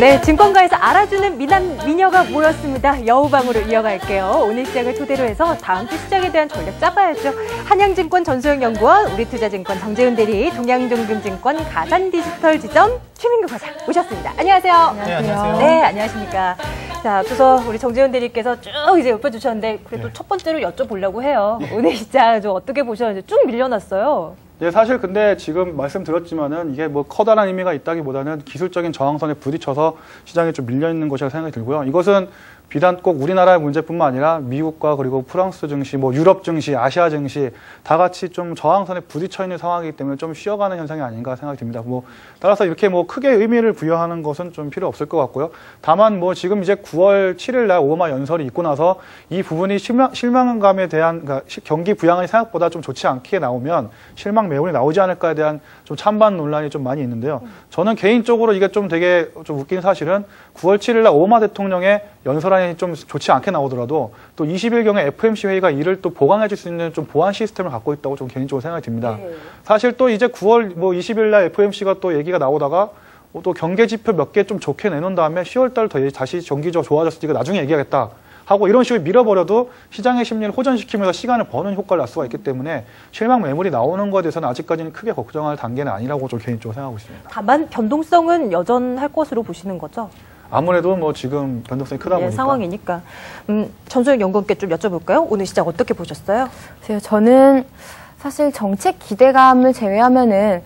네, 증권가에서 알아주는 미녀가 모였습니다. 여우방으로 이어갈게요. 오늘 시장을 토대로 해서 다음 주 시장에 대한 전략 짜봐야죠. 한양증권 전소영 연구원, 우리투자증권 정재훈 대리, 동양종금증권 가산디지털지점 최민규 과장 모셨습니다. 안녕하세요. 네, 안녕하세요. 네, 안녕하십니까. 자, 앞서서 우리 정재훈 대리께서 쭉 이제 읊어주셨는데 그래도 첫 번째로 여쭤보려고 해요. 오늘 시장 좀 어떻게 보셨는지 쭉 밀려났어요. 네, 사실 근데 지금 말씀드렸지만은 이게 뭐 커다란 의미가 있다기보다는 기술적인 저항선에 부딪혀서 시장이 좀 밀려있는 것이라고 생각이 들고요. 이것은 비단 꼭 우리나라의 문제뿐만 아니라 미국과 그리고 프랑스 증시, 뭐 유럽 증시, 아시아 증시 다 같이 좀 저항선에 부딪혀 있는 상황이기 때문에 좀 쉬어가는 현상이 아닌가 생각이 듭니다. 뭐 따라서 이렇게 뭐 크게 의미를 부여하는 것은 좀 필요 없을 것 같고요. 다만 뭐 지금 이제 9월 7일 날 오바마 연설이 있고 나서 이 부분이 실망감에 대한 그러니까 경기 부양이 생각보다 좀 좋지 않게 나오면 실망 매물이 나오지 않을까에 대한 좀 찬반 논란이 좀 많이 있는데요. 저는 개인적으로 이게 좀 되게 좀 웃긴 사실은 9월 7일 날 오바마 대통령의 연설안이 좀 좋지 않게 나오더라도 또 20일경에 FOMC 회의가 이를 또 보강해 줄 수 있는 좀 보완 시스템을 갖고 있다고 좀 개인적으로 생각이 듭니다. 네. 사실 또 이제 9월 뭐 20일 날 FOMC가 또 얘기가 나오다가 또 경제 지표 몇 개 좀 좋게 내놓은 다음에 10월 달 다시 경기적 좋아졌으니까 나중에 얘기하겠다 하고 이런 식으로 밀어버려도 시장의 심리를 호전시키면서 시간을 버는 효과를 낼 수가 있기 때문에 실망 매물이 나오는 것에 대해서는 아직까지는 크게 걱정할 단계는 아니라고 좀 개인적으로 생각하고 있습니다. 다만 변동성은 여전할 것으로 보시는 거죠? 아무래도 뭐 지금 변동성이 크다 보니까. 상황이니까. 전소영 연구원께 좀 여쭤볼까요? 오늘 시장 어떻게 보셨어요? 저는 사실 정책 기대감을 제외하면은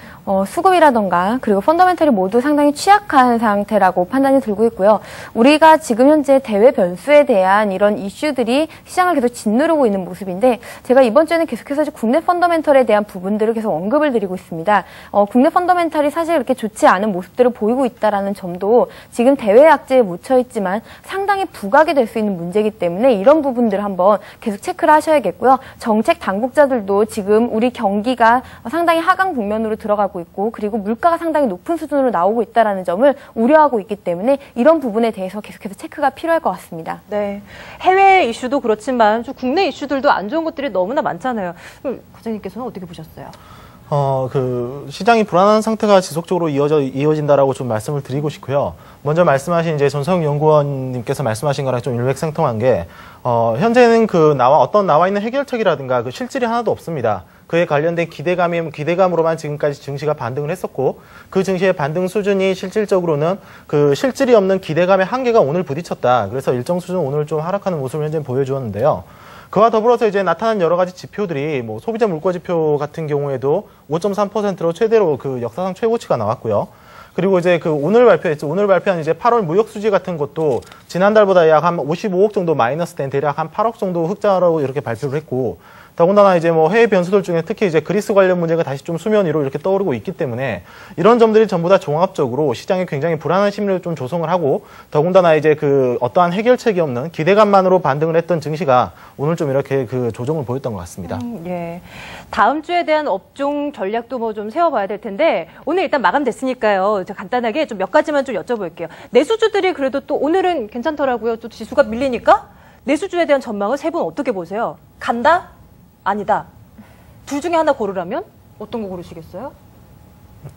수급이라던가 그리고 펀더멘털이 모두 상당히 취약한 상태라고 판단이 들고 있고요. 우리가 지금 현재 대외 변수에 대한 이런 이슈들이 시장을 계속 짓누르고 있는 모습인데 제가 이번 주에는 계속해서 국내 펀더멘털에 대한 부분들을 계속 언급을 드리고 있습니다. 국내 펀더멘털이 사실 그렇게 좋지 않은 모습들을 보이고 있다라는 점도 지금 대외 악재에 묻혀 있지만 상당히 부각이 될 수 있는 문제이기 때문에 이런 부분들을 한번 계속 체크를 하셔야겠고요. 정책 당국자들도 지금 우리 경기가 상당히 하강 국면으로 들어가고 있고 그리고 물가가 상당히 높은 수준으로 나오고 있다는 점을 우려하고 있기 때문에 이런 부분에 대해서 계속해서 체크가 필요할 것 같습니다. 네, 해외 이슈도 그렇지만 좀 국내 이슈들도 안 좋은 것들이 너무나 많잖아요. 과장님께서는 어떻게 보셨어요? 시장이 불안한 상태가 지속적으로 이어진다라고 좀 말씀을 드리고 싶고요. 먼저 말씀하신 이제 전소영 연구원님께서 말씀하신 거랑 좀 일맥상통한 게, 현재는 나와 있는 해결책이라든가 그 실질이 하나도 없습니다. 그에 관련된 기대감으로만 지금까지 증시가 반등을 했었고, 그 증시의 반등 수준이 실질적으로는 그 실질이 없는 기대감의 한계가 오늘 부딪혔다. 그래서 일정 수준 오늘 좀 하락하는 모습을 현재 보여주었는데요. 그와 더불어서 이제 나타난 여러 가지 지표들이 뭐 소비자 물가 지표 같은 경우에도 5.3%로 최대로 그 역사상 최고치가 나왔고요. 그리고 이제 오늘 발표한 이제 8월 무역 수지 같은 것도 지난달보다 약 한 55억 정도 마이너스 된 대략 한 8억 정도 흑자라고 이렇게 발표를 했고, 더군다나 이제 뭐 해외 변수들 중에 특히 이제 그리스 관련 문제가 다시 좀 수면 위로 이렇게 떠오르고 있기 때문에 이런 점들이 전부 다 종합적으로 시장에 굉장히 불안한 심리를 좀 조성을 하고, 더군다나 이제 어떠한 해결책이 없는 기대감만으로 반등을 했던 증시가 오늘 좀 이렇게 조정을 보였던 것 같습니다. 예. 다음 주에 대한 업종 전략도 뭐 좀 세워봐야 될 텐데 오늘 일단 마감됐으니까요. 제가 간단하게 좀 몇 가지만 좀 여쭤볼게요. 내수주들이 그래도 또 오늘은 괜찮더라고요. 또 지수가 밀리니까 내수주에 대한 전망을 세 분 어떻게 보세요? 간다? 아니다. 둘 중에 하나 고르라면 어떤 거 고르시겠어요?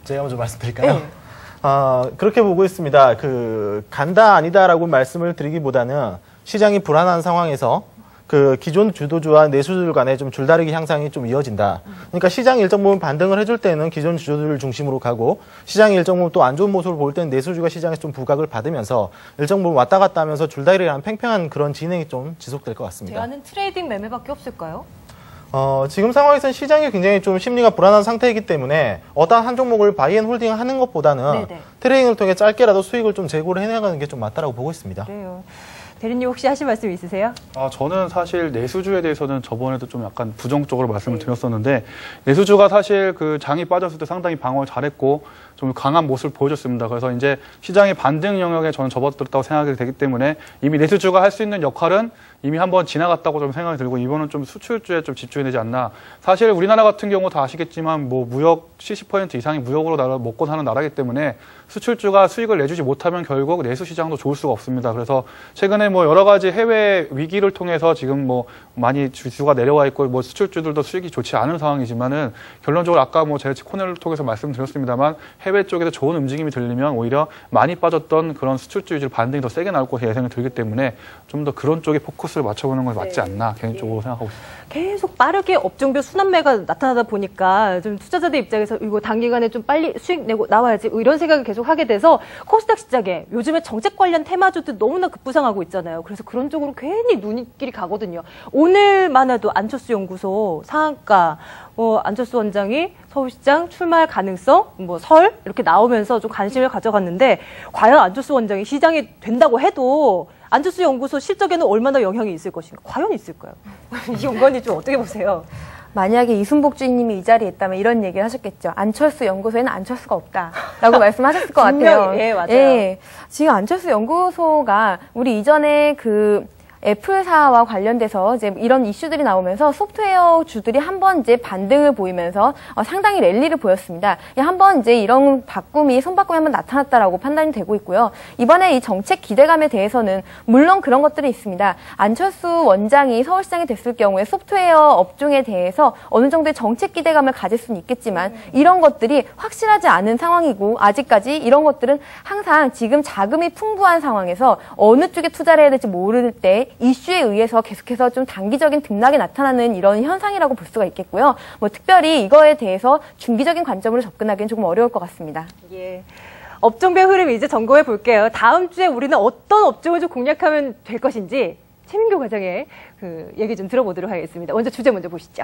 제가 먼저 말씀드릴까요? 네. 그렇게 보고 있습니다. 간다 아니다라고 말씀을 드리기보다는 시장이 불안한 상황에서 기존 주도주와 내수주들 간의 좀 줄다리기 향상이 좀 이어진다. 그러니까 시장이 일정 부분 반등을 해줄 때는 기존 주도주를 중심으로 가고, 시장이 일정 부분 또 안 좋은 모습을 볼 때는 내수주가 시장에서 좀 부각을 받으면서 일정 부분 왔다 갔다 하면서 줄다리기랑 팽팽한 그런 진행이 좀 지속될 것 같습니다. 제안은 트레이딩 매매밖에 없을까요? 지금 상황에서는 시장이 굉장히 좀 심리가 불안한 상태이기 때문에 어떠한 한 종목을 바이앤홀딩 하는 것보다는 트레이딩을 통해 짧게라도 수익을 좀 제고를 해나가는 게 좀 맞다라고 보고 있습니다. 그래요. 대리님 혹시 하실 말씀 있으세요? 저는 사실 내수주에 대해서는 저번에도 좀 약간 부정적으로 말씀을 드렸었는데, 내수주가 사실 장이 빠졌을 때 상당히 방어를 잘했고 좀 강한 모습을 보여줬습니다. 그래서 이제 시장의 반등 영역에 저는 접어들었다고 생각이 되기 때문에 이미 내수주가 할 수 있는 역할은 이미 한번 지나갔다고 좀 생각이 들고, 이번은 좀 수출주에 좀 집중이 되지 않나. 사실 우리나라 같은 경우 다 아시겠지만 뭐 무역 70% 이상이 무역으로 먹고 사는 나라이기 때문에 수출주가 수익을 내주지 못하면 결국 내수 시장도 좋을 수가 없습니다. 그래서 최근에 뭐 여러 가지 해외 위기를 통해서 지금 뭐 많이 지수가 내려와 있고 뭐 수출주들도 수익이 좋지 않은 상황이지만은 결론적으로 아까 뭐 제가 코너를 통해서 말씀드렸습니다만 해외 쪽에서 좋은 움직임이 들리면 오히려 많이 빠졌던 그런 수출주 위주로 반등이 더 세게 나올 것으로 예상이 들기 때문에 좀 더 그런 쪽에 포커스를 맞춰보는 건 맞지 않나 개인적으로 생각하고 있습니다. 계속 빠르게 업종별 순환매가 나타나다 보니까 좀 투자자들 입장에서 이거 단기간에 좀 빨리 수익 내고 나와야지 이런 생각을 계속 하게 돼서 코스닥 시장에 요즘에 정책 관련 테마주들 너무나 급부상하고 있잖아요. 그래서 그런 쪽으로 괜히 눈길이 가거든요. 오늘만 해도 안철수 연구소 상한가, 안철수 원장이 서울시장 출마할 가능성, 설 이렇게 나오면서 좀 관심을 가져갔는데 과연 안철수 원장이 시장이 된다고 해도 안철수 연구소 실적에는 얼마나 영향이 있을 것인가? 과연 있을까요? 이용건이 좀 어떻게 보세요? 만약에 이순복 주인님이 이 자리에 있다면 이런 얘기를 하셨겠죠. 안철수 연구소에는 안철수가 없다라고 말씀하셨을 것 같아요. 예, 맞아요. 예, 지금 안철수 연구소가 우리 이전에 애플사와 관련돼서 이제 이런 이슈들이 나오면서 소프트웨어 주들이 한번 이제 반등을 보이면서 상당히 랠리를 보였습니다. 한번 이제 이런 손바꿈이 한번 나타났다라고 판단이 되고 있고요. 이번에 이 정책 기대감에 대해서는 물론 그런 것들이 있습니다. 안철수 원장이 서울시장이 됐을 경우에 소프트웨어 업종에 대해서 어느 정도의 정책 기대감을 가질 수는 있겠지만 이런 것들이 확실하지 않은 상황이고 아직까지 이런 것들은 항상 지금 자금이 풍부한 상황에서 어느 쪽에 투자를 해야 될지 모를 때 이슈에 의해서 계속해서 좀 단기적인 등락이 나타나는 이런 현상이라고 볼 수가 있겠고요. 특별히 이거에 대해서 중기적인 관점으로 접근하기는 조금 어려울 것 같습니다. 예. 업종별 흐름 이제 점검해 볼게요. 다음 주에 우리는 어떤 업종을 좀 공략하면 될 것인지 최민교 과장의 얘기 좀 들어보도록 하겠습니다. 먼저 주제 먼저 보시죠.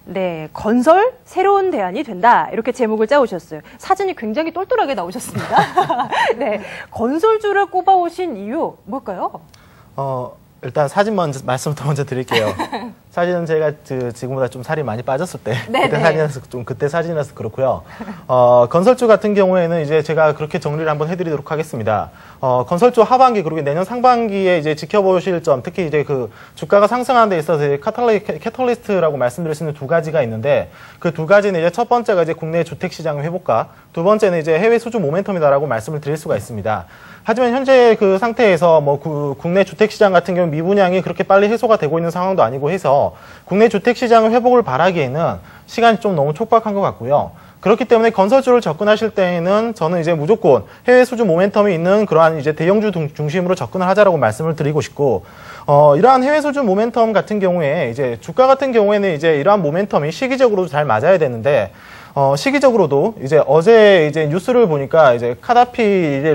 네, 건설 새로운 대안이 된다 이렇게 제목을 짜오셨어요. 사진이 굉장히 똘똘하게 나오셨습니다. 네, 건설주를 꼽아오신 이유 뭘까요? 일단 사진 말씀부터 먼저 드릴게요. 사진은 제가 지금보다 좀 살이 많이 빠졌을 때 그때 사진이라서 그렇고요. 건설주 같은 경우에는 이제 제가 그렇게 정리를 한번 해드리도록 하겠습니다. 건설주 하반기 그리고 내년 상반기에 이제 지켜보실 점, 특히 이제 주가가 상승하는 데 있어서 캐털리스트라고 말씀드릴 수 있는 두 가지가 있는데 그 두 가지는 이제 첫 번째가 이제 국내 주택 시장의 회복과 두 번째는 이제 해외 수주 모멘텀이다라고 말씀을 드릴 수가 있습니다. 하지만 현재 그 상태에서 국내 주택 시장 같은 경우 미분양이 그렇게 빨리 해소가 되고 있는 상황도 아니고 해서 국내 주택 시장의 회복을 바라기에는 시간이 좀 너무 촉박한 것 같고요. 그렇기 때문에 건설주를 접근하실 때에는 저는 이제 무조건 해외 수주 모멘텀이 있는 그러한 이제 대형주 중심으로 접근을 하자라고 말씀을 드리고 싶고, 이러한 해외 수주 모멘텀 같은 경우에 이제 주가 같은 경우에는 이제 이러한 모멘텀이 시기적으로도 잘 맞아야 되는데, 시기적으로도 이제 어제 이제 뉴스를 보니까 이제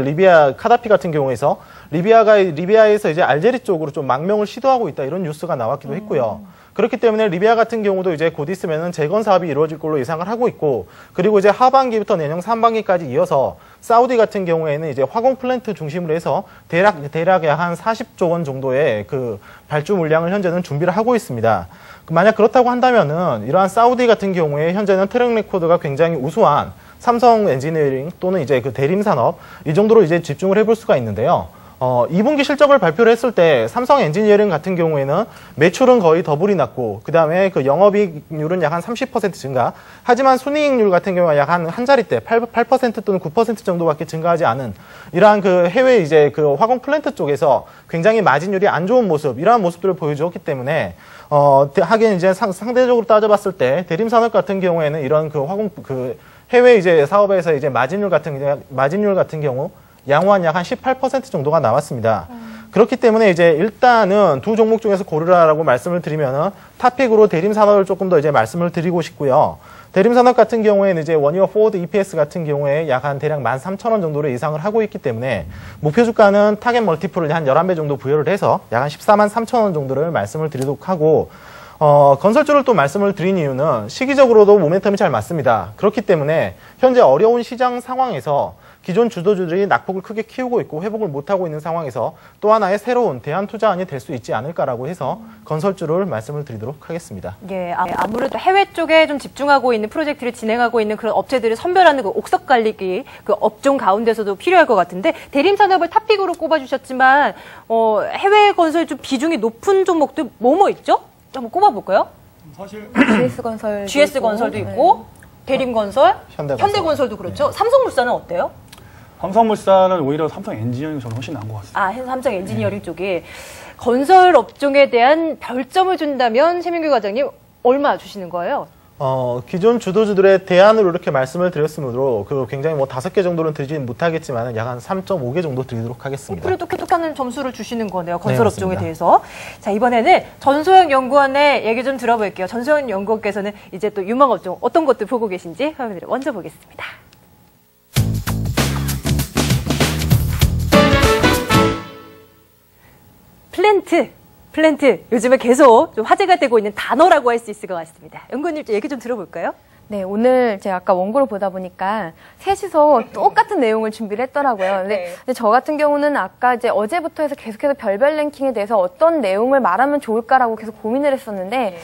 리비아 카다피 같은 경우에서 리비아에서 이제 알제리 쪽으로 좀 망명을 시도하고 있다 이런 뉴스가 나왔기도 했고요. 그렇기 때문에 리비아 같은 경우도 이제 곧 있으면은 재건 사업이 이루어질 걸로 예상을 하고 있고, 그리고 이제 하반기부터 내년 상반기까지 이어서 사우디 같은 경우에는 이제 화공 플랜트 중심으로 해서 대략 약 한 40조 원 정도의 발주 물량을 현재는 준비를 하고 있습니다. 만약 그렇다고 한다면은 이러한 사우디 같은 경우에 현재는 트랙 레코드가 굉장히 우수한 삼성 엔지니어링 또는 이제 대림 산업 이 정도로 이제 집중을 해볼 수가 있는데요. 2분기 실적을 발표를 했을 때 삼성 엔지니어링 같은 경우에는 매출은 거의 더블이 났고, 그 다음에 영업이익률은 약 한 30% 증가. 하지만 순이익률 같은 경우는 약 한 자릿대 8% 또는 9% 정도밖에 증가하지 않은 이러한 해외 이제 화공 플랜트 쪽에서 굉장히 마진율이 안 좋은 모습, 이러한 모습들을 보여주었기 때문에 하긴 이제 상대적으로 따져봤을 때 대림 산업 같은 경우에는 이런 해외 이제 사업에서 이제 마진율 같은 경우 양호한 약 한 18% 정도가 나왔습니다. 그렇기 때문에 이제 일단은 두 종목 중에서 고르라라고 말씀을 드리면은 탑픽으로 대림산업을 조금 더 이제 말씀을 드리고 싶고요. 대림산업 같은 경우에는 이제 원이어 포워드 EPS 같은 경우에 약 한 대략 13,000원 정도로 예상을 하고 있기 때문에 목표 주가는 타겟 멀티플을 한 11배 정도 부여를 해서 약 한 143,000원 정도를 말씀을 드리도록 하고, 건설주를 또 말씀을 드린 이유는 시기적으로도 모멘텀이 잘 맞습니다. 그렇기 때문에 현재 어려운 시장 상황에서 기존 주도주들이 낙폭을 크게 키우고 있고 회복을 못하고 있는 상황에서 또 하나의 새로운 대안 투자안이 될 수 있지 않을까라고 해서 건설주를 말씀을 드리도록 하겠습니다. 예, 아무래도 해외 쪽에 좀 집중하고 있는 프로젝트를 진행하고 있는 그런 업체들을 선별하는 옥석 갈리기 업종 가운데서도 필요할 것 같은데, 대림산업을 탑픽으로 꼽아주셨지만 해외 건설주 비중이 높은 종목들 뭐뭐 있죠? 한번 꼽아볼까요? 사실 GS건설도 있고 대림건설, 현대건설도 그렇죠. 삼성물산은 어때요? 삼성물산은 오히려 삼성 엔지니어링이 저는 훨씬 나은 것 같습니다. 아, 삼성 엔지니어링 쪽에 건설 업종에 대한 별점을 준다면 최민규 과장님 얼마 주시는 거예요? 기존 주도주들의 대안으로 이렇게 말씀을 드렸으므로 굉장히 뭐 5개 정도는 드리진 못하겠지만 약 한 3.5개 정도 드리도록 하겠습니다. 그래도 쾌톡하는 점수를 주시는 거네요. 건설 네, 업종에 맞습니다. 대해서. 자, 이번에는 전소영 연구원의 얘기 좀 들어볼게요. 전소영 연구원께서는 이제 또 유망 업종 어떤 것들 보고 계신지 화면을 먼저 보겠습니다. 플랜트. 요즘에 계속 좀 화제가 되고 있는 단어라고 할 수 있을 것 같습니다. 연구원님 얘기 좀 들어볼까요? 네, 오늘 제가 아까 원고를 보다 보니까 셋이서 똑같은 내용을 준비를 했더라고요. 근데 저 같은 경우는 아까 이제 어제부터 해서 계속해서 별별 랭킹에 대해서 어떤 내용을 말하면 좋을까라고 계속 고민을 했었는데,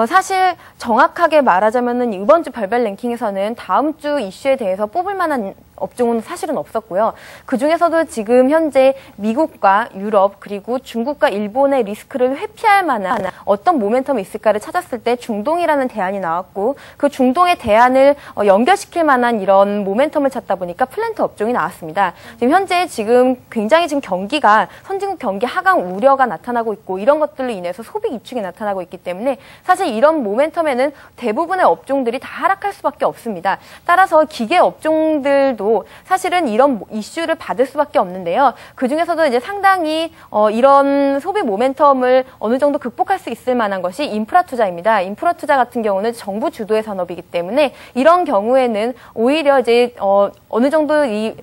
사실 정확하게 말하자면은 이번 주 별별 랭킹에서는 다음 주 이슈에 대해서 뽑을 만한 업종은 사실은 없었고요. 그 중에서도 지금 현재 미국과 유럽 그리고 중국과 일본의 리스크를 회피할 만한 어떤 모멘텀이 있을까를 찾았을 때 중동이라는 대안이 나왔고 그 중동의 대안을 연결시킬 만한 이런 모멘텀을 찾다 보니까 플랜트 업종이 나왔습니다. 지금 현재 굉장히 경기가 선진국 경기 하강 우려가 나타나고 있고 이런 것들로 인해서 소비 기축이 나타나고 있기 때문에 사실 이런 모멘텀에는 대부분의 업종들이 다 하락할 수밖에 없습니다. 따라서 기계 업종들도 사실은 이런 이슈를 받을 수밖에 없는데요. 그 중에서도 이제 상당히 이런 소비 모멘텀을 어느 정도 극복할 수 있을 만한 것이 인프라 투자입니다. 인프라 투자 같은 경우는 정부 주도의 산업이기 때문에 이런 경우에는 오히려 이제 어느 정도 이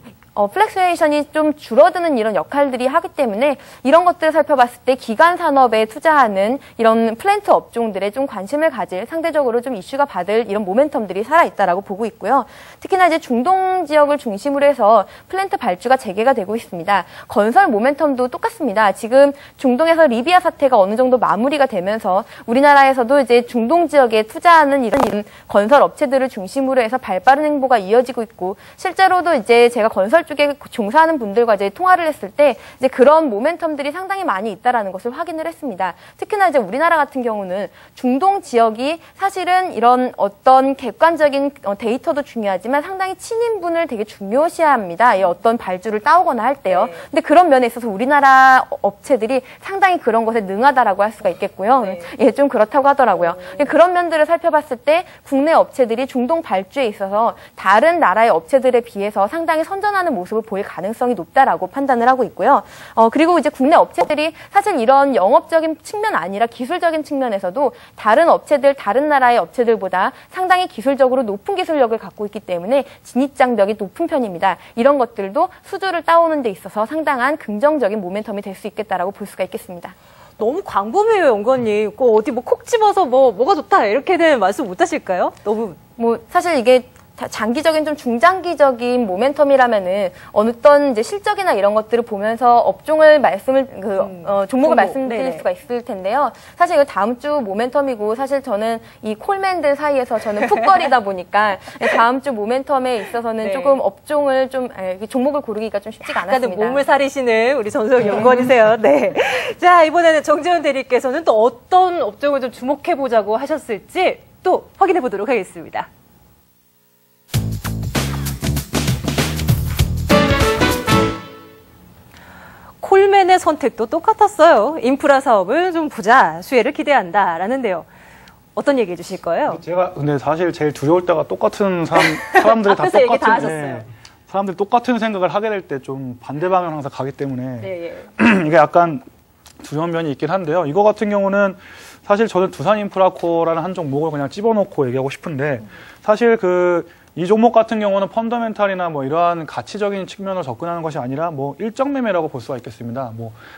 플렉스웨이션이 좀 줄어드는 이런 역할들이 하기 때문에 이런 것들을 살펴봤을 때 기간 산업에 투자하는 이런 플랜트 업종들에 좀 관심을 가질 상대적으로 좀 이슈가 받을 이런 모멘텀들이 살아있다라고 보고 있고요. 특히나 이제 중동 지역을 중심으로 해서 플랜트 발주가 재개가 되고 있습니다. 건설 모멘텀도 똑같습니다. 지금 중동에서 리비아 사태가 어느 정도 마무리가 되면서 우리나라에서도 이제 중동 지역에 투자하는 이런 건설 업체들을 중심으로 해서 발빠른 행보가 이어지고 있고 실제로도 이제 제가 건설 쪽에 종사하는 분들과 이제 통화를 했을 때 이제 그런 모멘텀들이 상당히 많이 있다라는 것을 확인을 했습니다. 특히나 이제 우리나라 같은 경우는 중동 지역이 사실은 이런 어떤 객관적인 데이터도 중요하지만 상당히 친인분을 되게 중요시합니다. 이 어떤 발주를 따오거나 할 때요. 근데 그런 면에 있어서 우리나라 업체들이 상당히 그런 것에 능하다라고 할 수가 있겠고요. 예, 좀 그렇다고 하더라고요. 그런 면들을 살펴봤을 때 국내 업체들이 중동 발주에 있어서 다른 나라의 업체들에 비해서 상당히 선전하는 모습을 보일 가능성이 높다라고 판단을 하고 있고요. 그리고 이제 국내 업체들이 사실 이런 영업적인 측면 아니라 기술적인 측면에서도 다른 업체들, 다른 나라의 업체들보다 상당히 기술적으로 높은 기술력을 갖고 있기 때문에 진입장벽이 높은 편입니다. 이런 것들도 수주를 따오는 데 있어서 상당한 긍정적인 모멘텀이 될 수 있겠다라고 볼 수가 있겠습니다. 너무 광범위해요, 연구원님. 어디 콕 집어서 뭐가 좋다 이렇게는 말씀 못 하실까요? 너무 사실 이게 장기적인 좀 중장기적인 모멘텀이라면은 어떤 이제 실적이나 이런 것들을 보면서 업종을 종목을 말씀드릴 수가 있을 텐데요. 사실 이거 다음 주 모멘텀이고 사실 저는 이 콜맨들 사이에서 저는 푹거리다 보니까 다음 주 모멘텀에 있어서는 조금 업종을 종목을 고르기가 좀 쉽지가 않았습니다. 약간 몸을 사리시는 우리 전소영 연구원이세요. 네. 자, 이번에는 정재훈 대리께서는 또 어떤 업종을 좀 주목해 보자고 하셨을지 또 확인해 보도록 하겠습니다. 콜맨의 선택도 똑같았어요. 인프라 사업을 좀 보자, 수혜를 기대한다라는데요. 어떤 얘기 해주실 거예요? 제가 근데 사실 제일 두려울 때가 똑같은 사람들이 다 앞에서 얘기 다 똑같은 하셨어요. 사람들이 똑같은 생각을 하게 될 때 좀 반대 방향으로 항상 가기 때문에 네, 이게 약간 두려운 면이 있긴 한데요. 이거 같은 경우는 사실 저는 두산인프라코어라는 한 종목을 그냥 집어넣고 얘기하고 싶은데 사실 이 종목 같은 경우는 펀더멘탈이나 이러한 가치적인 측면으로 접근하는 것이 아니라 일정 매매라고 볼 수가 있겠습니다.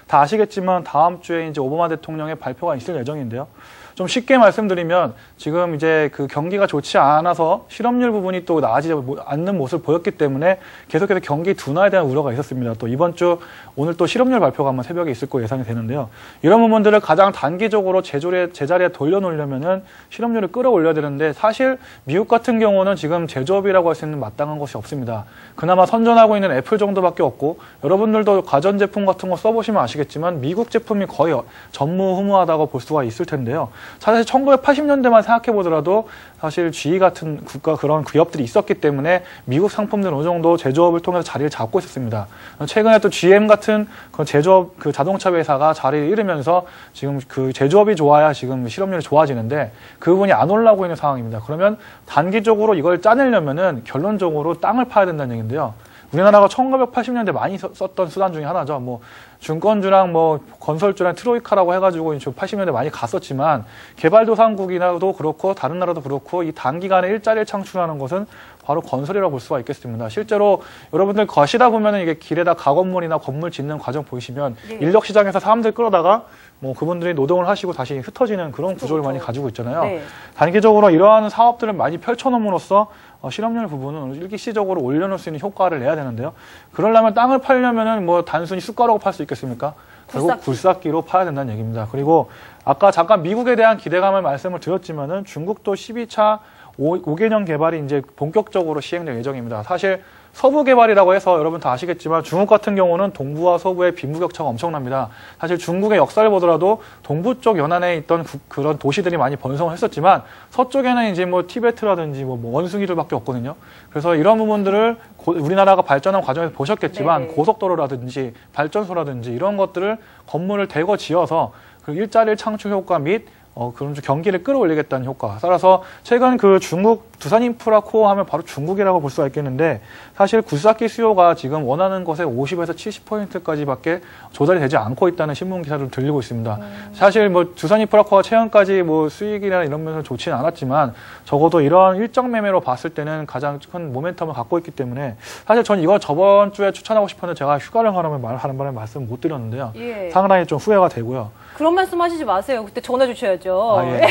다 아시겠지만 다음 주에 이제 오바마 대통령의 발표가 있을 예정인데요. 좀 쉽게 말씀드리면 지금 이제 그 경기가 좋지 않아서 실업률 부분이 또 나아지지 않는 모습을 보였기 때문에 계속해서 경기 둔화에 대한 우려가 있었습니다. 또 이번 주 오늘 또 실업률 발표가 아마 새벽에 있을 거 예상이 되는데요. 이런 부분들을 가장 단기적으로 제자리에 돌려놓으려면은 실업률을 끌어올려야 되는데 사실 미국 같은 경우는 지금 제조업이라고 할 수 있는 마땅한 것이 없습니다. 그나마 선전하고 있는 애플 정도밖에 없고 여러분들도 가전제품 같은 거 써보시면 아시겠지만 미국 제품이 거의 전무후무하다고 볼 수가 있을 텐데요. 사실 1980년대만 생각해 보더라도 사실 GE 같은 국가 그런 기업들이 있었기 때문에 미국 상품들은 어느 정도 제조업을 통해서 자리를 잡고 있었습니다. 최근에 또 GM 같은 그 제조업 그 자동차 회사가 자리를 잃으면서 지금 그 제조업이 좋아야 지금 실업률이 좋아지는데 그 부분이 안 올라오고 있는 상황입니다. 그러면 단기적으로 이걸 짜내려면은 결론적으로 땅을 파야 된다는 얘기인데요. 우리나라가 1980년대 많이 썼던 수단 중에 하나죠. 뭐 증권주랑 뭐 건설주랑 트로이카라고 해가지고 80년대 많이 갔었지만 개발도상국이나도 그렇고 다른 나라도 그렇고 이 단기간에 일자리를 창출하는 것은 바로 건설이라고 볼 수가 있겠습니다. 실제로 여러분들 거시다 보면은 이게 길에다 가건물이나 건물 짓는 과정 보이시면 인력 시장에서 사람들 끌어다가 뭐 그분들이 노동을 하시고 다시 흩어지는 그런 구조를 많이 가지고 있잖아요. 네. 단기적으로 이러한 사업들을 많이 펼쳐놓음으로써 실업률 부분은 일시적으로 올려놓을 수 있는 효과를 내야 되는데요. 그러려면 땅을 팔려면은 뭐 단순히 숟가락으로 팔 수 있겠습니까? 결국 굴삭기로 파야 된다는 얘기입니다. 그리고 아까 잠깐 미국에 대한 기대감을 말씀을 드렸지만은 중국도 12차 5개년 개발이 이제 본격적으로 시행될 예정입니다. 사실 서부 개발이라고 해서 여러분 다 아시겠지만 중국 같은 경우는 동부와 서부의 빈부격차가 엄청납니다. 사실 중국의 역사를 보더라도 동부 쪽 연안에 있던 그런 도시들이 많이 번성을 했었지만 서쪽에는 이제 뭐 티베트라든지 뭐 원숭이들밖에 없거든요. 그래서 이런 부분들을 우리나라가 발전한 과정에서 보셨겠지만 네네. 고속도로라든지 발전소라든지 이런 것들을 건물을 대거 지어서 그 일자리를 창출 효과 및 그럼 좀 경기를 끌어올리겠다는 효과. 따라서 최근 그 중국 두산 인프라 코어 하면 바로 중국이라고 볼 수가 있겠는데 사실 굴삭기 수요가 지금 원하는 것의 50에서 70%까지밖에 조달이 되지 않고 있다는 신문 기사를 들리고 있습니다. 사실 뭐 두산 인프라 코어가 최근까지 뭐 수익이나 이런 면에서 좋지는 않았지만 적어도 이러한 일정 매매로 봤을 때는 가장 큰 모멘텀을 갖고 있기 때문에 사실 전 이거 저번 주에 추천하고 싶었는데 제가 휴가를 가려면 하는 바람에 말씀 못 드렸는데요. 예. 상당히 좀 후회가 되고요. 그런 말씀 하시지 마세요. 그때 전화 주셔야죠. 아, 예.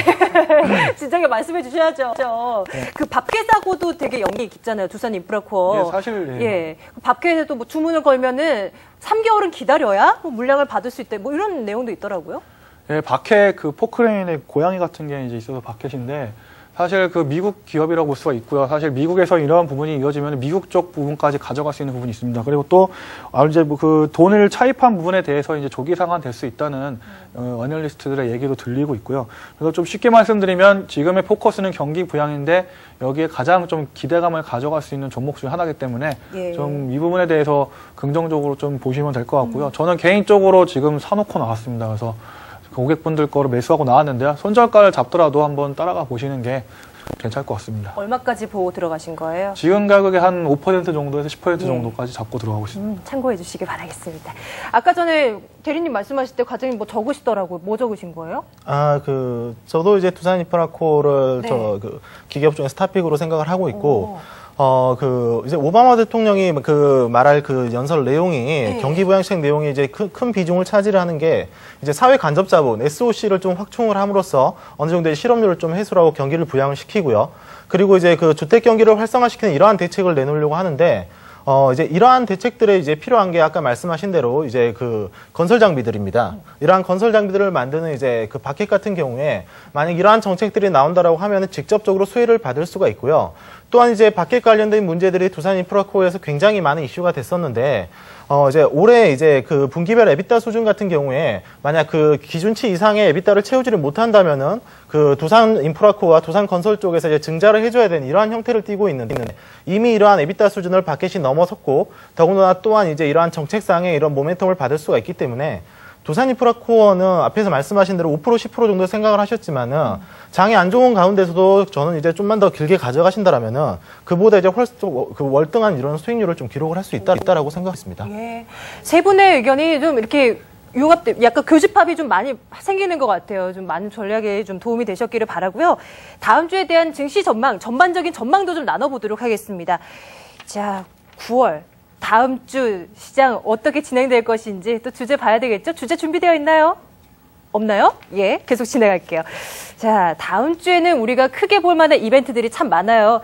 진작에 말씀해 주셔야죠. 네. 그 밥회사고도 되게 연기 있잖아요. 두산 인프라코어. 예, 사실 예. 예. 밥회사도 뭐 주문을 걸면은 3개월은 기다려야 뭐 물량을 받을 수 있다. 뭐 이런 내용도 있더라고요. 예, 바켓 그 포크레인의 고양이 같은 게 이제 있어서 바켓인데 사실 그 미국 기업이라고 볼 수가 있고요. 사실 미국에서 이러한 부분이 이어지면 미국 쪽 부분까지 가져갈 수 있는 부분이 있습니다. 그리고 또 이제 뭐 그 돈을 차입한 부분에 대해서 이제 조기 상환될 수 있다는 애널리스트들의 얘기도 들리고 있고요. 그래서 좀 쉽게 말씀드리면 지금의 포커스는 경기 부양인데 여기에 가장 좀 기대감을 가져갈 수 있는 종목 중 하나이기 때문에 예. 좀 이 부분에 대해서 긍정적으로 좀 보시면 될 것 같고요. 저는 개인적으로 지금 사놓고 나왔습니다. 그래서 고객분들 거를 매수하고 나왔는데요. 손절가를 잡더라도 한번 따라가 보시는 게 괜찮을 것 같습니다. 얼마까지 보고 들어가신 거예요? 지금 가격에 한 5% 정도에서 10% 정도까지 잡고 들어가고 있습니다. 참고해 주시기 바라겠습니다. 아까 전에 대리님 말씀하실 때 과장님 뭐 적으시더라고요. 뭐 적으신 거예요? 저도 이제 두산 인프라코어를 네. 기계업 중에 스타픽으로 생각을 하고 있고, 이제 오바마 대통령이 말할 그 연설 내용이 네. 경기 부양책 내용이 이제 큰 비중을 차지를 하는 게 이제 사회 간접 자본 SOC를 좀 확충을 함으로써 어느 정도의 실업률을 좀 해소를 하고 경기를 부양을 시키고요. 그리고 이제 그 주택 경기를 활성화시키는 이러한 대책을 내놓으려고 하는데 이제 이러한 대책들에 이제 필요한 게 아까 말씀하신 대로 이제 그 건설 장비들입니다. 이러한 건설 장비들을 만드는 이제 그 바켓 같은 경우에 만약 이러한 정책들이 나온다라고 하면은 직접적으로 수혜를 받을 수가 있고요. 또한 이제 바켓 관련된 문제들이 두산 인프라코어에서 굉장히 많은 이슈가 됐었는데 이제 올해 이제 그 분기별 에비타 수준 같은 경우에 만약 그 기준치 이상의 에비타를 채우지를 못한다면은 그 두산 인프라코어와 두산 건설 쪽에서 이제 증자를 해줘야 되는 이러한 형태를 띠고 있는데 이미 이러한 에비타 수준을 바켓이 넘어섰고 더군다나 또한 이제 이러한 정책상의 이런 모멘텀을 받을 수가 있기 때문에 두산 인프라코어는 앞에서 말씀하신 대로 5% 10% 정도 생각을 하셨지만은 장이 안 좋은 가운데서도 저는 이제 좀만 더 길게 가져가신다라면은 그보다 이제 월등한 이런 수익률을 좀 기록을 할 수 있다라고 생각했습니다. 예. 세 분의 의견이 좀 이렇게 약간 교집합이 좀 많이 생기는 것 같아요. 좀 많은 전략에 좀 도움이 되셨기를 바라고요. 다음 주에 대한 증시 전반적인 전망도 좀 나눠보도록 하겠습니다. 자, 9월. 다음 주 시장 어떻게 진행될 것인지 또 주제 봐야 되겠죠? 주제 준비되어 있나요? 없나요? 예, 계속 진행할게요. 자, 다음 주에는 우리가 크게 볼 만한 이벤트들이 참 많아요.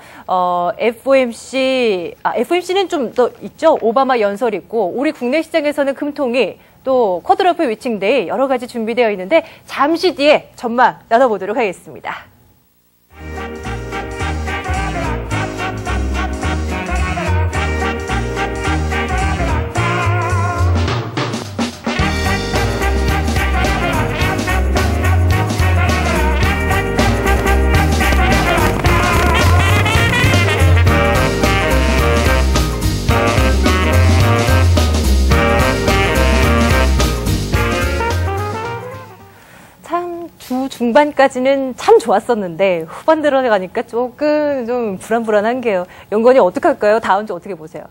FOMC는 좀 더 있죠? 오바마 연설 있고, 우리 국내 시장에서는 금통위, 또 쿼드러플 위칭데이 여러 가지 준비되어 있는데 잠시 뒤에 전망 나눠보도록 하겠습니다. 중반까지는 참 좋았었는데 후반 들어가니까 조금 좀 불안불안한 게요. 연구원이 어떻게 할까요? 다음 주 어떻게 보세요?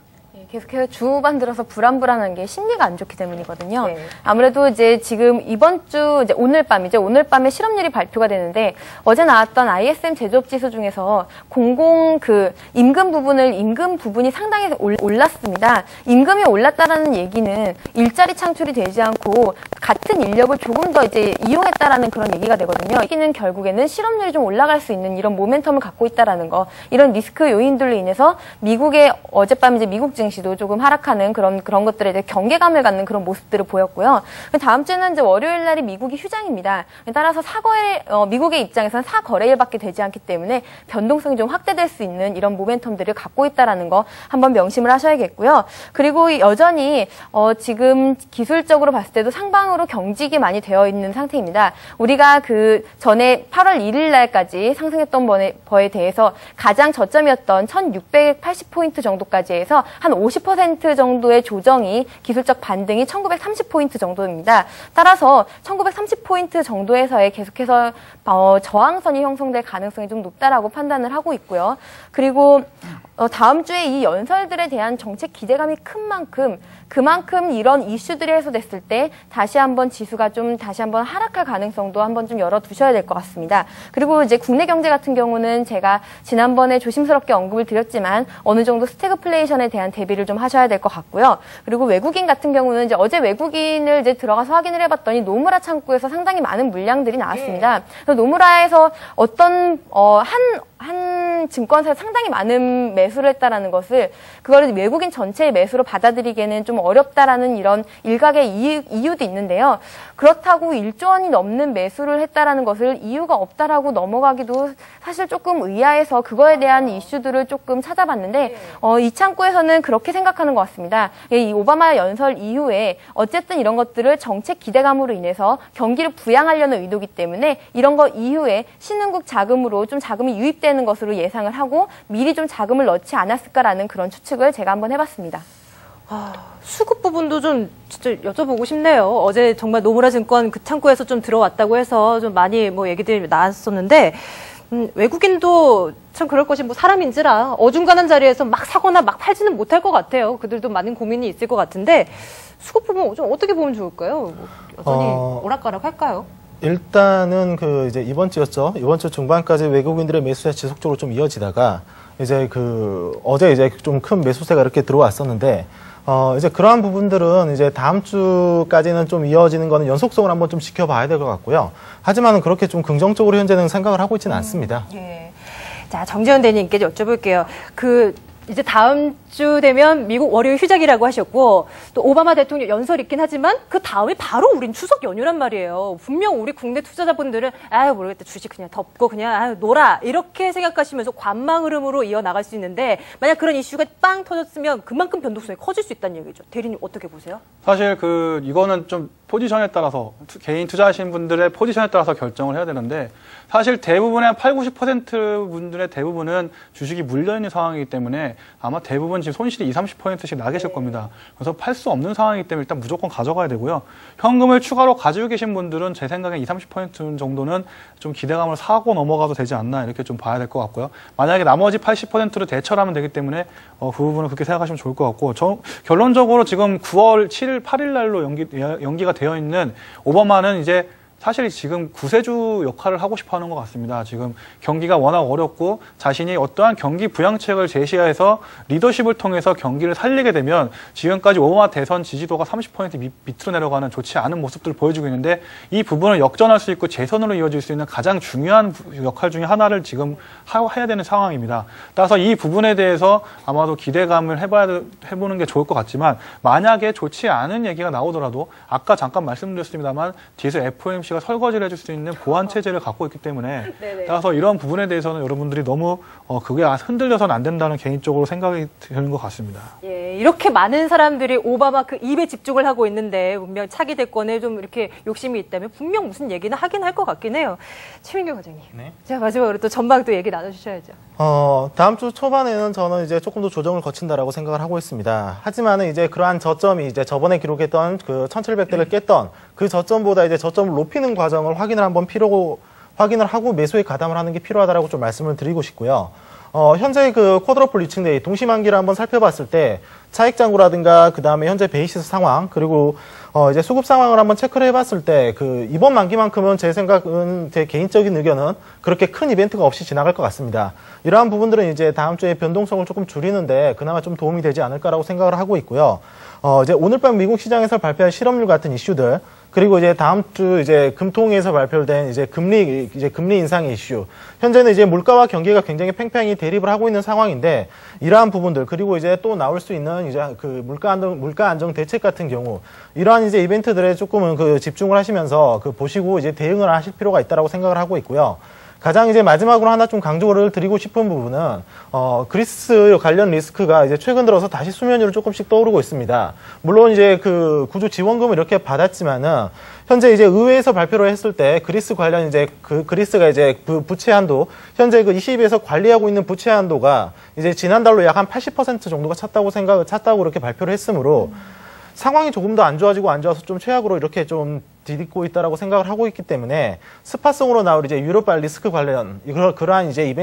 계속해서 주후반 들어서 불안불안한 게 심리가 안 좋기 때문이거든요. 네. 아무래도 이제 지금 이번 주 이제 오늘 밤에 실업률이 발표가 되는데 어제 나왔던 ISM 제조업 지수 중에서 임금 부분이 상당히 올랐습니다. 임금이 올랐다라는 얘기는 일자리 창출이 되지 않고 같은 인력을 조금 더 이제 이용했다라는 그런 얘기가 되거든요. 여기는 결국에는 실업률이 좀 올라갈 수 있는 이런 모멘텀을 갖고 있다라는 거, 이런 리스크 요인들로 인해서 어젯밤 이제 미국 증시도 조금 하락하는 그런 것들에 대해 경계감을 갖는 그런 모습들을 보였고요. 다음 주는 이제 월요일 날이 미국이 휴장입니다. 따라서 미국의 입장에서는 4거래일밖에 되지 않기 때문에 변동성이 좀 확대될 수 있는 이런 모멘텀들을 갖고 있다라는 거 한번 명심을 하셔야겠고요. 그리고 여전히 지금 기술적으로 봤을 때도 상방으로 경직이 많이 되어 있는 상태입니다. 우리가 그 전에 8월 1일 날까지 상승했던 거에 대해서 가장 저점이었던 1680포인트 정도까지 해서 한 50% 정도의 조정이, 기술적 반등이 1930포인트 정도입니다. 따라서 1930포인트 정도에서의 계속해서 저항선이 형성될 가능성이 좀 높다라고 판단을 하고 있고요. 그리고 다음 주에 이 연설들에 대한 정책 기대감이 큰 만큼 그만큼 이런 이슈들이 해소됐을 때 다시 한번 지수가 다시 한번 하락할 가능성도 한번 좀 열어두셔야 될 것 같습니다. 그리고 이제 국내 경제 같은 경우는 제가 지난번에 조심스럽게 언급을 드렸지만 어느 정도 스태그플레이션에 대한 대비를 좀 하셔야 될 것 같고요. 그리고 외국인 같은 경우는 이제 어제 외국인을 이제 들어가서 확인을 해봤더니 노무라 창구에서 상당히 많은 물량들이 나왔습니다. 그래서 노무라에서 한 증권사에 상당히 많은 매수를 했다라는 것을, 그거를 외국인 전체의 매수로 받아들이기에는 좀 어렵다라는 이런 일각의 이유도 있는데요. 그렇다고 1조 원이 넘는 매수를 했다라는 것을 이유가 없다라고 넘어가기도 사실 조금 의아해서 그거에 대한 이슈들을 조금 찾아봤는데 이 창구에서는 그렇게 생각하는 것 같습니다. 이 오바마 연설 이후에 어쨌든 이런 것들을 정책 기대감으로 인해서 경기를 부양하려는 의도이기 때문에 이런 거 이후에 신흥국 자금으로 좀 자금이 유입되는 것으로 예상을 하고 미리 좀 자금을 넣지 않았을까라는 그런 추측을 제가 한번 해봤습니다. 수급 부분도 좀 진짜 여쭤보고 싶네요. 어제 정말 노무라 증권 그 창구에서 좀 들어왔다고 해서 좀 많이 얘기들이 나왔었는데 외국인도 참 그럴 것이 사람인지라 어중간한 자리에서 막 사거나 막 팔지는 못할 것 같아요. 그들도 많은 고민이 있을 것 같은데 수급 부분 좀 어떻게 보면 좋을까요? 여전히 오락가락 할까요? 일단은 이제 이번 주였죠. 이번 주 중반까지 외국인들의 매수세 지속적으로 좀 이어지다가 이제 어제 이제 좀 큰 매수세가 이렇게 들어왔었는데 이제 그러한 부분들은 이제 다음 주까지는 좀 이어지는 거는 연속성을 한번 좀 지켜봐야 될 것 같고요. 하지만은 그렇게 좀 긍정적으로 현재는 생각을 하고 있지는 않습니다. 예. 자, 정재현 대리님께 여쭤볼게요. 이제 다음 주 되면 미국 월요일 휴장이라고 하셨고 또 오바마 대통령 연설이 있긴 하지만 그 다음에 바로 우린 추석 연휴란 말이에요. 분명 우리 국내 투자자분들은 모르겠다, 주식 그냥 덮고 그냥 놀아 이렇게 생각하시면서 관망 흐름으로 이어나갈 수 있는데 만약 그런 이슈가 빵 터졌으면 그만큼 변동성이 커질 수 있다는 얘기죠. 대리님 어떻게 보세요? 사실 이거는 좀 포지션에 따라서 개인 투자하시는 분들의 포지션에 따라서 결정을 해야 되는데 사실 대부분의 80, 90% 분들의 대부분은 주식이 물려있는 상황이기 때문에 아마 대부분 지금 손실이 20, 30%씩 나 계실 겁니다. 그래서 팔 수 없는 상황이기 때문에 일단 무조건 가져가야 되고요. 현금을 추가로 가지고 계신 분들은 제 생각에 20, 30% 정도는 좀 기대감을 사고 넘어가도 되지 않나 이렇게 좀 봐야 될 것 같고요. 만약에 나머지 80%를 대처를 하면 되기 때문에 그 부분은 그렇게 생각하시면 좋을 것 같고 결론적으로 지금 9월 7일, 8일 날로 연기가 되어 있는 오바마는 이제 사실 지금 구세주 역할을 하고 싶어 하는 것 같습니다. 지금 경기가 워낙 어렵고 자신이 어떠한 경기 부양책을 제시해서 리더십을 통해서 경기를 살리게 되면 지금까지 오바마 대선 지지도가 30% 밑으로 내려가는 좋지 않은 모습들을 보여주고 있는데 이 부분을 역전할 수 있고 재선으로 이어질 수 있는 가장 중요한 역할 중에 하나를 지금 해야 되는 상황입니다. 따라서 이 부분에 대해서 아마도 기대감을 해보는 게 좋을 것 같지만 만약에 좋지 않은 얘기가 나오더라도 아까 잠깐 말씀드렸습니다만 뒤에서 FOMC가 설거지를 해줄 수 있는 보완 체제를 갖고 있기 때문에 따라서 이런 부분에 대해서는 여러분들이 너무 그게 흔들려서는 안 된다는 개인적으로 생각이 드는 것 같습니다. 예, 이렇게 많은 사람들이 오바마 입에 집중을 하고 있는데 분명 차기 대권에 좀 이렇게 욕심이 있다면 분명 무슨 얘기는 하긴 할 것 같긴 해요. 최민규 과장님. 네. 자, 마지막으로 또 전방 또 얘기 나눠주셔야죠. 다음 주 초반에는 저는 이제 조금 더 조정을 거친다라고 생각을 하고 있습니다. 하지만은 이제 그러한 저점이 이제 저번에 기록했던 1700대를 깼던 그 저점보다 이제 저점을 높이는 과정을 확인을 한번 확인을 하고 매수에 가담을 하는 게 필요하다라고 좀 말씀을 드리고 싶고요. 현재 그 쿼드러플 리칭데이 동시만기를 한번 살펴봤을 때 차익 잔고라든가 그 다음에 현재 베이시스 상황 그리고 이제 수급 상황을 한번 체크를 해봤을 때 그 이번 만기만큼은 제 생각은 제 개인적인 의견은 그렇게 큰 이벤트가 없이 지나갈 것 같습니다. 이러한 부분들은 이제 다음 주에 변동성을 조금 줄이는데 그나마 좀 도움이 되지 않을까라고 생각을 하고 있고요. 이제 오늘 밤 미국 시장에서 발표한 실업률 같은 이슈들 그리고 이제 다음 주 이제 금통위에서 발표된 이제 금리 인상의 이슈. 현재는 이제 물가와 경기가 굉장히 팽팽히 대립을 하고 있는 상황인데 이러한 부분들 그리고 이제 또 나올 수 있는 이제 그 물가 안정 대책 같은 경우 이러한 이제 이벤트들에 조금은 그 집중을 하시면서 그 보시고 이제 대응을 하실 필요가 있다라고 생각을 하고 있고요. 가장 이제 마지막으로 하나 좀 강조를 드리고 싶은 부분은 그리스 관련 리스크가 이제 최근 들어서 다시 수면 위로 조금씩 떠오르고 있습니다. 물론 이제 그 구조 지원금을 이렇게 받았지만은 현재 이제 의회에서 발표를 했을 때 그리스 관련 이제 그 그리스가 이제 그 부채 한도 현재 그 ECB에서 관리하고 있는 부채 한도가 이제 지난달로 약 한 80% 정도가 찼다고 이렇게 발표를 했으므로 상황이 조금 더 안 좋아지고 안 좋아서 좀 최악으로 이렇게 좀 디딛고 있다라고 생각을 하고 있기 때문에 스팟성으로 나올 이제 유로발 리스크 관련 그러한 이제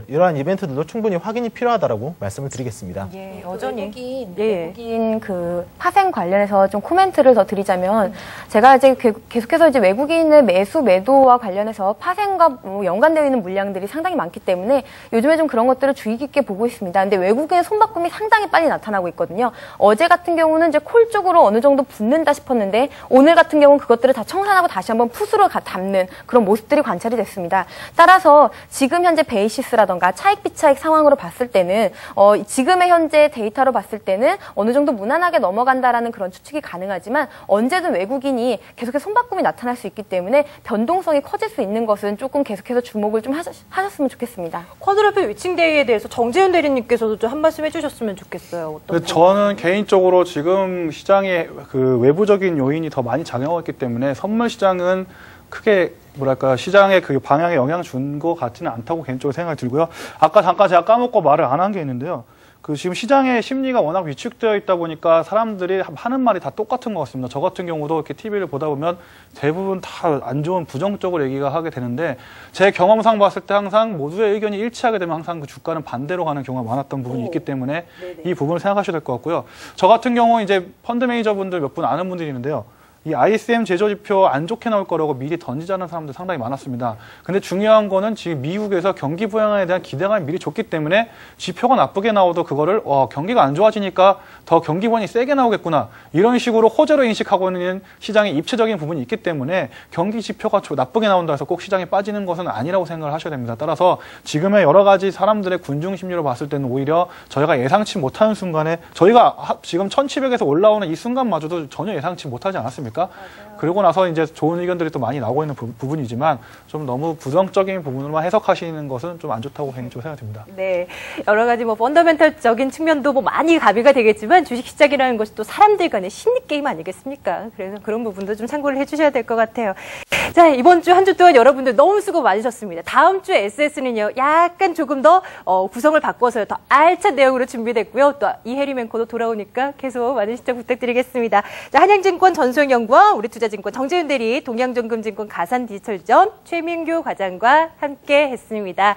이러한 이벤트들도 충분히 확인이 필요하다라고 말씀을 드리겠습니다. 예, 여전히 외국인 그 파생 관련해서 좀 코멘트를 더 드리자면 제가 이제 계속해서 이제 외국인의 매수 매도와 관련해서 파생과 뭐 연관되어 있는 물량들이 상당히 많기 때문에 요즘에 좀 그런 것들을 주의 깊게 보고 있습니다. 근데 외국인의 손바꿈이 상당히 빨리 나타나고 있거든요. 어제 같은 경우는 이제 콜 쪽으로 어느 정도 붙는다 싶었는데 오늘 같은 경우는 그것들을 다 청산하고 다시 한번 풋으로 담는 그런 모습들이 관찰이 됐습니다. 따라서 지금 현재 베이시스라던가 차익 비차익 상황으로 봤을 때는 지금의 현재 데이터로 봤을 때는 어느 정도 무난하게 넘어간다라는 그런 추측이 가능하지만 언제든 외국인이 계속해서 손바꿈이 나타날 수 있기 때문에 변동성이 커질 수 있는 것은 조금 계속해서 주목을 좀 하셨으면 좋겠습니다. 쿼드러플 위칭데이에 대해서 정재훈 대리님께서도 좀 한 말씀 해주셨으면 좋겠어요. 저는 개인적으로 지금 시장에 그 외부적인 요인이 더 많이 작용하고 있기 때문에 선물 시장은 크게 뭐랄까 시장의 그 방향에 영향 준 것 같지는 않다고 개인적으로 생각이 들고요. 아까 잠깐 제가 까먹고 말을 안 한 게 있는데요. 그 지금 시장의 심리가 워낙 위축되어 있다 보니까 사람들이 하는 말이 다 똑같은 것 같습니다. 저 같은 경우도 이렇게 TV를 보다 보면 대부분 다 안 좋은 부정적으로 얘기가 하게 되는데 제 경험상 봤을 때 항상 모두의 의견이 일치하게 되면 항상 그 주가는 반대로 가는 경우가 많았던 부분이 있기 때문에 이 부분을 생각하셔야 될 것 같고요. 저 같은 경우 이제 펀드 매니저분들 몇 분 아는 분들이 있는데요. 이 ISM 제조지표 안 좋게 나올 거라고 미리 던지자는 사람들 상당히 많았습니다. 근데 중요한 거는 지금 미국에서 경기 부양에 대한 기대감이 미리 줬기 때문에 지표가 나쁘게 나오도 그거를 경기가 안 좋아지니까 더 경기 부양이 세게 나오겠구나. 이런 식으로 호재로 인식하고 있는 시장의 입체적인 부분이 있기 때문에 경기 지표가 나쁘게 나온다 해서 꼭 시장에 빠지는 것은 아니라고 생각을 하셔야 됩니다. 따라서 지금의 여러 가지 사람들의 군중 심리로 봤을 때는 오히려 저희가 예상치 못하는 순간에 저희가 지금 1700에서 올라오는 이 순간마저도 전혀 예상치 못하지 않았습니까? 맞아요. 그러고 나서 이제 좋은 의견들이 또 많이 나오고 있는 부분이지만 좀 너무 부정적인 부분으로만 해석하시는 것은 좀 안 좋다고 개인적으로 생각됩니다. 네, 여러 가지 뭐 펀더멘털적인 측면도 뭐 많이 가미가 되겠지만 주식 시장이라는 것이 또 사람들 간의 심리 게임 아니겠습니까? 그래서 그런 부분도 좀 참고를 해주셔야 될 것 같아요. 자, 이번 주 한 주 동안 여러분들 너무 수고 많으셨습니다. 다음 주 SS는요, 약간 조금 더 구성을 바꿔서요, 더 알찬 내용으로 준비됐고요. 또 이혜리 앵커도 돌아오니까 계속 많은 시청 부탁드리겠습니다. 자, 한양증권 전소영연구원, 우리 투자증권 정재훈 대리, 동양정금증권 가산디지털전 최민규 과장과 함께 했습니다.